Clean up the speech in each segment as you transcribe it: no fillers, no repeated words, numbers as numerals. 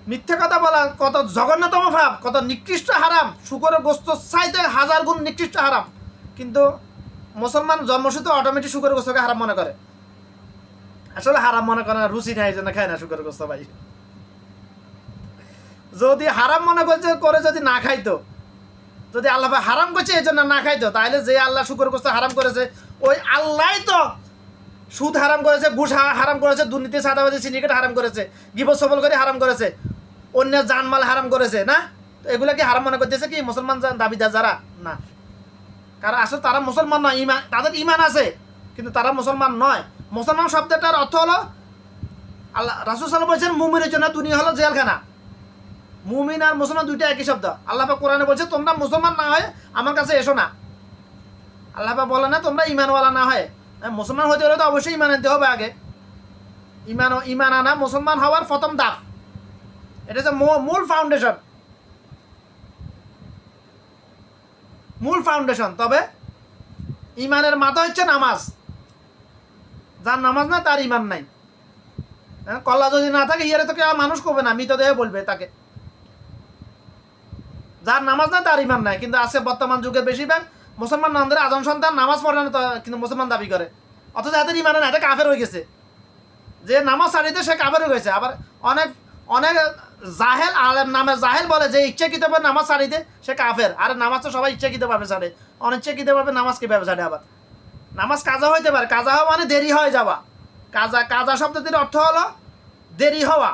মিথ্যা কথা বলা কত জঘন্যতম ভাব, কত নিকৃষ্ট হারাম, শুকরের গোস্ত চাইতে 1000 গুণ নিকৃষ্ট হারাম। কিন্তু মুসলমান জন্মসূত্রে অটোমেটিক শুকরের গোস্তকে হারাম মনে করে। আসলে হারাম মনে করে না, রুচি নেই, এই জন্য খায় না শুকরের গোস্ত। ভাই যদি হারাম মনে করে যদি না খাইতো, যদি আল্লাহ হারাম করছে এই জন্য না খাইতো, তাহলে যে আল্লাহ শুকরের গোস্ত হারাম করেছে ওই আল্লাহ তো সুদ হারাম করেছে, ঘুষ হারাম করেছে, দুর্নীতি, সাদাবাজি, সিন্ডিকেট হারাম করেছে, গিবত সফল করে হারাম করেছে, অন্যের জানমাল হারাম করেছে না? তো এগুলা কি হারাম মনে করতেছে কি মুসলমান দাবিদার যারা? না, কারণ আসলে তারা মুসলমান নয়, ইমান তাদের ইমান আছে কিন্তু তারা মুসলমান নয়। মুসলমান শব্দটার অর্থ হলো আল্লাহ রাসূল সাল্লাল্লাহু আলাইহি ওয়াসাল্লাম বলছেন মুমিনের জন্য দুনিয়া হলো জেলখানা। মুমিন আর মুসলমান দুইটা একই শব্দ। আল্লাহ পাক কোরআনে বলছে তোমরা মুসলমান না হয়ে আমার কাছে এসো না। আল্লাহ পাক বলে না তোমরা ইমানওয়ালা না হয়। মুসলমান হতে হলে তো অবশ্যই ইমান আনতে হবে আগে। ইমান আনা মুসলমান হওয়ার প্রথম ধাপ, এটা হচ্ছে মূল ফাউন্ডেশন, মূল ফাউন্ডেশন। তবে ইমানের মাথা হচ্ছে নামাজ। যার নামাজ না তার ইমান নাই। কল্লা যদি না থাকে ইয়ারে তোকে মানুষ করবে না, মৃতদেহে বলবে তাকে। যার নামাজ না তার ইমান নাই। কিন্তু আজকে বর্তমান যুগে বেশিরভাগ মুসলমান নামদের আদম সন্তান নামাজ পড়ে না, কিন্তু মুসলমান দাবি করে, অথচ এদের ইমানে না, এটা কাফের হয়ে গেছে। যে নামাজ ছাড়িতে সে কাফের হয়ে গেছে। আবার অনেক অনেক জাহেল আলেম নামে জাহেল বলে যে ইচ্ছাকৃতভাবে নামাজ ছাড়িতে সে কাফের। আর নামাজ তো সবাই ইচ্ছাকৃতভাবে ছাড়ে, অনিচ্ছাকৃতভাবে নামাজ কীভাবে ছাড়ে? আবার নামাজ কাজা হইতে পারে, কাজা হওয়া মানে দেরি হয়ে যাওয়া। কাজা শব্দটির অর্থ হলো দেরি হওয়া,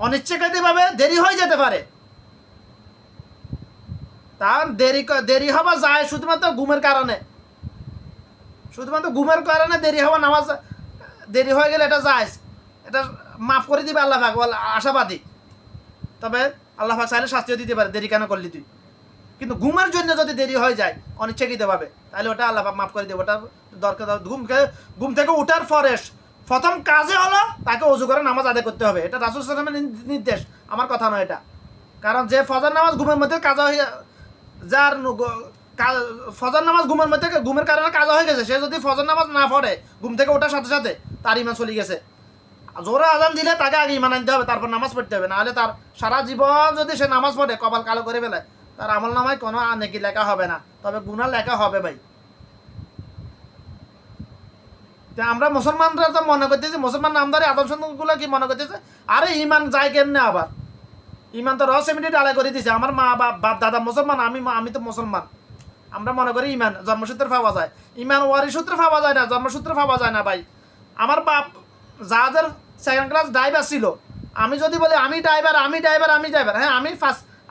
অনিচ্ছাকৃতভাবে দেরি হয়ে যেতে পারে। তার দেরি হওয়া যায় শুধুমাত্র ঘুমের কারণে, শুধুমাত্র ঘুমের কারণে দেরি হওয়া, নামাজ দেরি হয়ে গেলে এটা যায়, এটা মাফ করে দিবে আল্লাহ পাক, আশাবাদী। তবে আল্লাহ পাক চাইলে শাস্তিও দিতে পারে, দেরি কেন করলি তুই। কিন্তু ঘুমের জন্য যদি দেরি হয়ে যায় অনিচ্ছাকৃতভাবে, তাহলে ওটা আল্লাহ পাক মাফ করে দেবে। ওটা দরকার ঘুম থেকে উঠার পরে প্রথম কাজে হলো তাকে ওযু করে নামাজ আদায় করতে হবে। এটা রাসূল সাল্লাল্লাহু আলাইহি ওয়াসাল্লামের নির্দেশ, আমার কথা নয় এটা। কারণ যে ফজর নামাজ ঘুমের মধ্যে কাজা হয়ে, যার ফজর নামাজ ঘুমের কারণে কাজা হয়ে গেছে, সে যদি ফজর নামাজ না পড়ে ঘুম থেকে ওঠার সাথে সাথে তার ইমান চলে গেছে। জোরে আজান দিলে তাকে আগে ইমান আনতে হবে, তারপর নামাজ পড়তে হবে। নাহলে তার সারা জীবন যদি সে নামাজ পড়ে কপাল কালো করে ফেলে, তার আমল নামায় কোনো নেকি লেখা হবে না, তবে গুনাহ লেখা হবে। ভাই আমরা মুসলমানরা তো মনে করতেছি, মুসলমান নামদারি আদর্শগুলো কি মনে করতেছে, আরে ইমান যায় কেমনে? আবার ইমান তো রসেমিটি ডালাই করে দিছে। আমার মা বাপ দাদা মুসলমান, আমি তো মুসলমান। আমরা মনে করি ইমান জন্মসূত্রে পাওয়া যায়, ইমান ওয়ারি সূত্রে পাওয়া যায় না, জন্মসূত্রে পাওয়া যায় না। ভাই আমার বাপ যাদের সেকেন্ড ক্লাস ড্রাইভার ছিল, আমি যদি বলি আমি ড্রাইভার, হ্যাঁ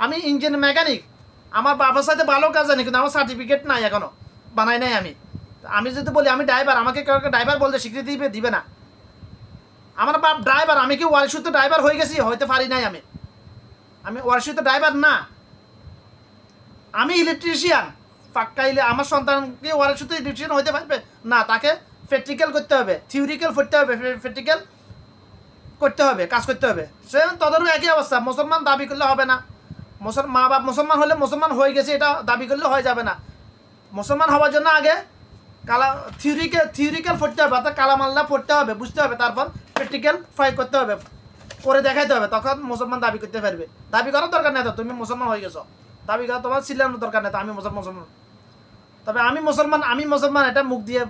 আমি ইঞ্জিন মেকানিক, আমার বাবার সাথে ভালো কাজ জানি, কিন্তু আমার সার্টিফিকেট নাই, এখনো বানাই নাই আমি যদি বলি আমি ড্রাইভার, আমাকে কেউ ড্রাইভার বলতে স্বীকৃতি দিবে না। আমার বাপ ড্রাইভার, আমি কি ওয়ারি সূত্রে ড্রাইভার হয়ে গেছি? হইতে পারি নাই। আমি ওয়ারি সূত্রে ড্রাইভার না, আমি ইলেকট্রিশিয়ান। আমার সন্তানকে ওয়ারি সূত্রে ইলেকট্রিশিয়ান হইতে পারবে না? তাকে প্র্যাকটিক্যাল করতে হবে, থিওরিক্যাল পড়তে হবে, প্র্যাকটিক্যাল করতে হবে, কাজ করতে হবে। সে তাদেরও একই অবস্থা। মুসলমান দাবি করলে হবে না। মা বাপ মুসলমান হলে মুসলমান হয়ে গেছে এটা দাবি করলে হয়ে যাবে না। মুসলমান হওয়ার জন্য আগে থিওরিক্যাল পড়তে হবে, অর্থাৎ কালাম আল্লাহ পড়তে হবে, বুঝতে হবে, তারপর প্র্যাকটিক্যাল ফাই করতে হবে, করে দেখাইতে হবে, তখন মুসলমান দাবি করতে পারবে। দাবি করার দরকার নেই তো তুমি মুসলমান হয়ে গেছো, দাবি করা তোমার ছিলানোর দরকার নেই তো আমি মুসলমান। তবে আমি মুসলমান এটা মুখ দিয়ে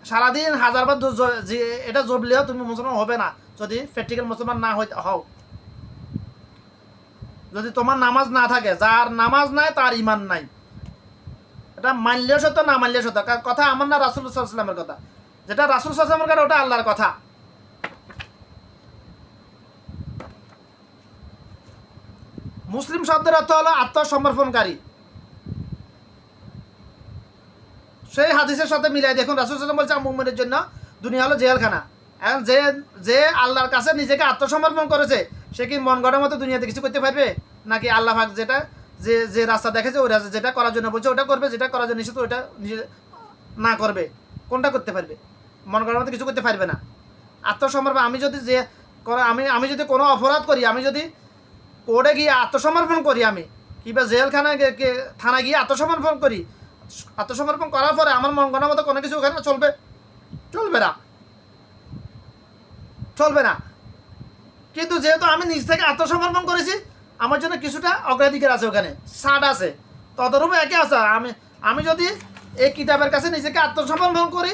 সারাদিন 1000 বার এটা জবলেও তুমি মুসলমান হবে না যদি প্র্যাকটিক্যাল মুসলমান না হও। যদি তোমার নামাজ না থাকে, যার নামাজ নাই তার ইমান নাই, এটা মানলেও সত্য না মানলেও সত্য। কথা আমার না, রাসূল সাল্লাল্লাহু আলাইহি ওয়াসাল্লামের কথা। যেটা রাসূল সাল্লাল্লাহু আলাইহি ওয়াসাল্লামের কথা ওটা আল্লাহর কথা। মুসলিম শব্দের অর্থ হলো আত্মসমর্পণকারী। সেই হাদিসের সাথে মিলাই দেখুন, রাসূল সাল্লাল্লাহু আলাইহি ওয়াসাল্লাম বলছে মুমিনের জন্য দুনিয়া হলো জেলখানা। এখন যে আল্লাহর কাছে নিজেকে আত্মসমর্পণ করেছে সে কি মন গড়ার মতো দুনিয়াতে কিছু করতে পারবে? নাকি আল্লাহ পাক যেটা যে রাস্তা দেখেছে ওই রাস্তা যেটা করার জন্য বলছে ওটা করবে, যেটা করার জন্য নিষেধ ওইটা নিজে না করবে? কোনটা করতে পারবে? মন গড়ার মতো কিছু করতে পারবে না। আত্মসমর্পণ, আমি যদি কোনো অপরাধ করি, আমি যদি কোর্টে গিয়ে আত্মসমর্পণ করি, আমি কিংবা জেলখানায় থানায় গিয়ে আত্মসমর্পণ করি, আত্মসমর্পণ করার পরে আমার মন গড়ার মতো কোনো কিছু ওখানে চলবে না। কিন্তু যেহেতু আমি নিজ থেকে আত্মসমর্পণ করেছি, আমার জন্য কিছুটা অগ্রাধিকার আছে, ওখানে ছাড় আছে, তদরূপ একে আছে। আমি যদি এই কিতাবের কাছে নিজেকে আত্মসমর্পণ করি,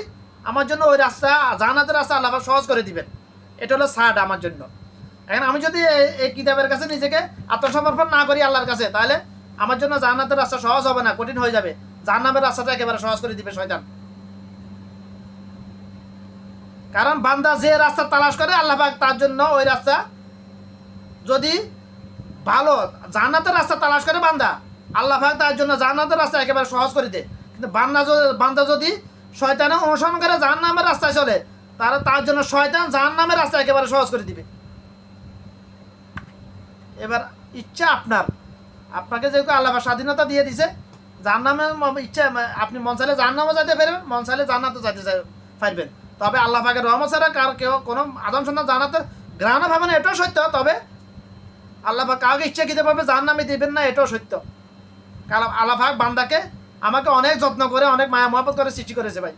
আমার জন্য ওই রাস্তা, জান্নাতের রাস্তা আল্লাহ পাক সহজ করে দিবেন। এটা হলো ছাড় আমার জন্য। এখন আমি যদি এই কিতাবের কাছে নিজেকে আত্মসমর্পণ না করি আল্লাহর কাছে, তাহলে আমার জন্য জান্নাতের রাস্তা সহজ হবে না, কঠিন হয়ে যাবে। জাহান্নামের রাস্তাটা একেবারে সহজ করে দিবে শয়তান। কারণ বান্দা যে রাস্তা তালাশ করে, আল্লাহ পাক তার জন্য ওই রাস্তা, যদি ভালো জান্নাতের রাস্তা তালাশ করে বান্দা, আল্লাহ পাক তার জন্য জান্নাতের রাস্তা একেবারে সহজ করে দেয়। কিন্তু বান্দা যদি শয়তানের অনুসরণ করে জাহান্নামের রাস্তায় চলে, তার জন্য শয়তান জাহান্নামের রাস্তা একেবারে সহজ করে দিবে। এবার ইচ্ছা আপনাকে যেহেতু আল্লাহ পাক স্বাধীনতা দিয়ে দিছে, জাহান্নামের ইচ্ছা, আপনি মন চাইলে জাহান্নামে যাইতে পারবেন, মন চাইলে জান্নাতে যাইতে পারবেন। তবে আল্লাহ পাকের রহমত ছাড়া কেউ কোনো আদম সন্তান জান্নাতের গ্রহণ হবে না, এটাও সত্য। তবে আল্লাহ পাক কাউকে ইচ্ছাকৃতভাবে জাহান্নামে দিবেন না, এটাও সত্য। কারণ আল্লাহ পাক বান্দাকে, আমাকে অনেক যত্ন করে, অনেক মায়া মহব্বত করে সৃষ্টি করেছে ভাই,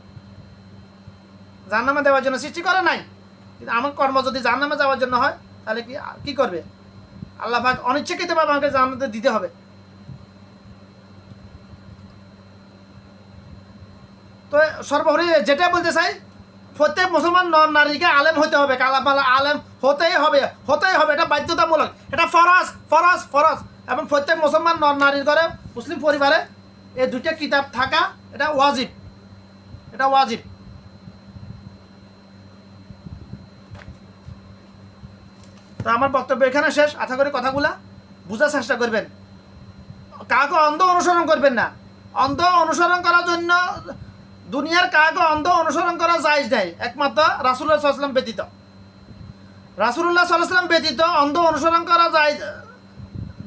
জাহান্নামে দেওয়ার জন্য সৃষ্টি করে নাই। কিন্তু আমার কর্ম যদি জাহান্নামে যাওয়ার জন্য হয়, তাহলে কি করবে আল্লাহ পাক? অনিচ্ছাকৃতভাবে আমাকে জান্নাতে দিতে হবে। তো সর্বোপরি যেটা বলতে চাই, প্রত্যেক মুসলমান নারীকে আলেম হতে হবে, কালামালা আলেম হতেই হবে। এটা বাধ্যতামূলক, এটা ফরজ। এবং প্রত্যেক মুসলমান নারীর ঘরে, মুসলিম পরিবারে এই দুইটা কিতাব থাকা এটা ওয়াজিব। তো আমার বক্তব্য এখানে শেষ। আশা করি কথাগুলা বোঝার চেষ্টা করবেন। কাউকে অন্ধ অনুসরণ করবেন না। অন্ধ অনুসরণ করার জন্য দুনিয়ার কাউকে অন্ধ অনুসরণ করা জায়েজ নাই, একমাত্র রাসূলুল্লাহ সাল্লাল্লাহু আলাইহি ওয়াসাল্লাম ব্যতীত। রাসূলুল্লাহ সাল্লাল্লাহু আলাইহি ওয়াসাল্লাম ব্যতীত অন্ধ অনুসরণ করা জায়েজ,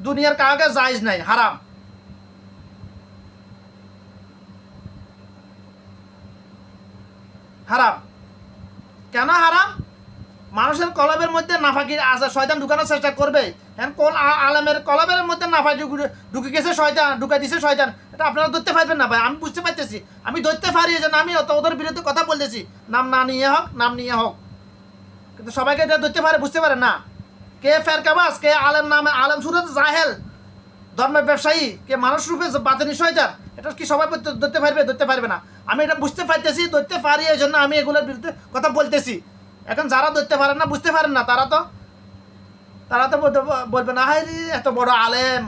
দুনিয়ার কাউকে জায়েজ নাই, হারাম। কেন হারাম? মানুষের কলবের মধ্যে নাফাকি আছে, শয়তান ঢুকানোর চেষ্টা করবে। এখন কোন আলেমের কলবের মধ্যে নাফাকি ঢুকে গেছে শয়তান, ঢুকাই দিছে শয়তান, এটা আপনারা ধরতে পারবেন না ভাই। আমি বুঝতে পারতেছি, আমি ধরতে পারি, এই জন্য আমি ওদের বিরুদ্ধে কথা বলতেছি। নাম নিয়ে হোক, কিন্তু সবাইকে এটা ধরতে পারে, বুঝতে পারে না। কে ফেরকাবাজ, কে আলেম সুরত জাহেল, ধর্মের ব্যবসায়ী, কে মানুষ রূপে বাতিনি শয়তান, এটা কি সবাই ধরতে পারবে না। আমি এটা বুঝতে পারতেছি, ধরতে পারি, এই জন্য আমি এগুলোর বিরুদ্ধে কথা বলতেছি। এখন যারা ধরতে পারেন না, বুঝতে পারেন না, তারা তো বলবে না, হাই এত বড় আলেম।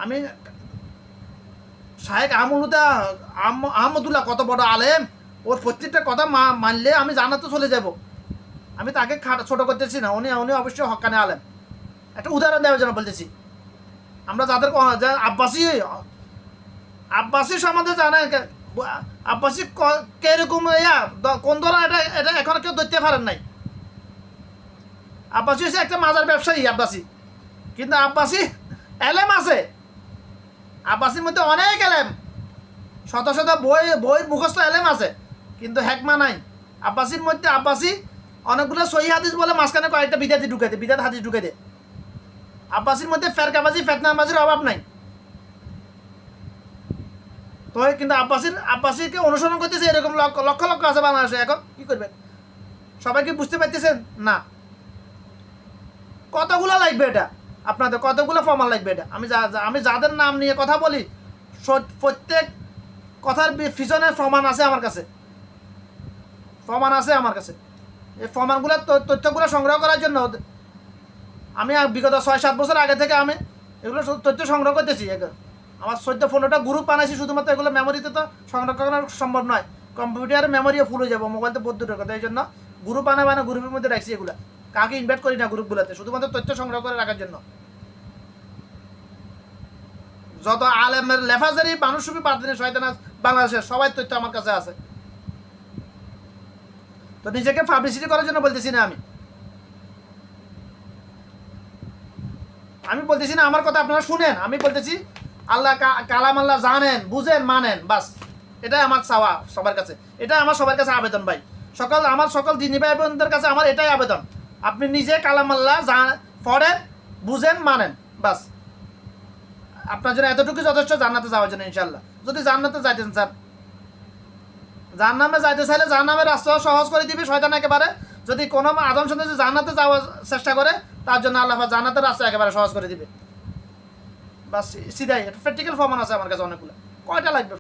আমি শাহেখ আহমদুল্লাহ কত বড় আলেম, ওর প্রত্যেকটা কথা মানলে আমি জান্নাতে চলে যাব। আমি তাকে ছোট করতেছি না, উনি অবশ্যই হক্কানে আলেম। একটা উদাহরণ দেওয়ার জন্য বলতেছি। আমরা যাদের আব্বাসি সম্বন্ধে জানেন, আব্বাসি কিরকম কোন ধরনের, এটা এখন কেউ ধরতে পারেন নাই। আব্বাসি হচ্ছে একটা মাজার ব্যবসায়ী আব্বাসি, কিন্তু আব্বাসি এলেম আছে, আব্বাসির মধ্যে অনেক এলেম, শত বই মুখস্থ এলেম আছে, কিন্তু হেকমা নাই আব্বাসির মধ্যে। আব্বাসি অনেকগুলো সহি হাদিস বলে, মাঝখানে কয়েকটা বিদাত হাদিস ঢুকে দেয়। আব্বাসির মধ্যে ফেরকাবাজি, ফেতনাবাজির অভাব নাই। তো কিন্তু আব্বাসিকে অনুসরণ করতেছে এরকম লক্ষ আছে বাংলাদেশে। এখন কি করবেন? সবাইকে বুঝতে পারতেছেন না? কতগুলো লাগবে এটা, আপনাদের কতগুলো প্রমাণ লাগবে এটা? আমি যাদের নাম নিয়ে কথা বলি, প্রত্যেক কথার পিছনে প্রমাণ আছে আমার কাছে। এই প্রমাণগুলো, তথ্যগুলো সংগ্রহ করার জন্য আমি বিগত 6-7 বছর আগে থেকে আমি এগুলো তথ্য সংগ্রহ করতেছি। আমার 14-15টা গ্রুপ বানাইছি, শুধুমাত্র এগুলো মেমোরিতে তো সংগ্রহ করা সম্ভব নয়। কম্পিউটারে মেমোরিও ফুল হয়ে যাবো, মোবাইলতে বদ্ধ কথা। এই জন্য গ্রুপ বানায় গ্রুপের মধ্যে রাখছি এগুলো। কাকে ইনভাইট করি না গ্রুপগুলোতে, শুধুমাত্র তথ্য সংগ্রহ করে রাখার জন্য। যত আলেমের লেফাজারি মানুষরূপী বাতিনি শয়তান বাংলাদেশের সবাই তথ্য আমার কাছে আছে। তো নিজেকে পাবলিসিটি করার জন্য বলতেছি না, আমি বলতেছি না আমার কথা আপনারা শুনেন। আমি বলতেছি আল্লাহ কালাম আল্লাহ জানেন, বুঝেন, মানেন, বাস। এটাই আমার চাওয়া সবার কাছে, এটাই আমার সবার কাছে আবেদন ভাই। আমার সকল দিনী ভাই বোনদের কাছে আমার এটাই আবেদন, আপনি নিজে কালাম আল্লাহ পড়েন, বুঝেন, মানেন, বাস। আপনার জন্য এতটুকু যথেষ্ট জান্নাতে যাওয়ার জন্য ইনশাল্লাহ। যদি জান্নাতে যাইতেন স্যার, জাহান্নামে যাইতে চাইলে জাহান্নামের রাস্তা সহজ করে দিবি শয়তান একেবারে। যদি কোনো আদম সন্তান যদি জান্নাতে যাওয়ার চেষ্টা করে তার জন্য আল্লাহ পাক জান্নাতের রাস্তা একেবারে সহজ করে দিবে। বাস সিধাই প্র্যাকটিক্যাল প্রমাণ আছে আমার কাছে অনেকগুলো, কয়টা লাগবে।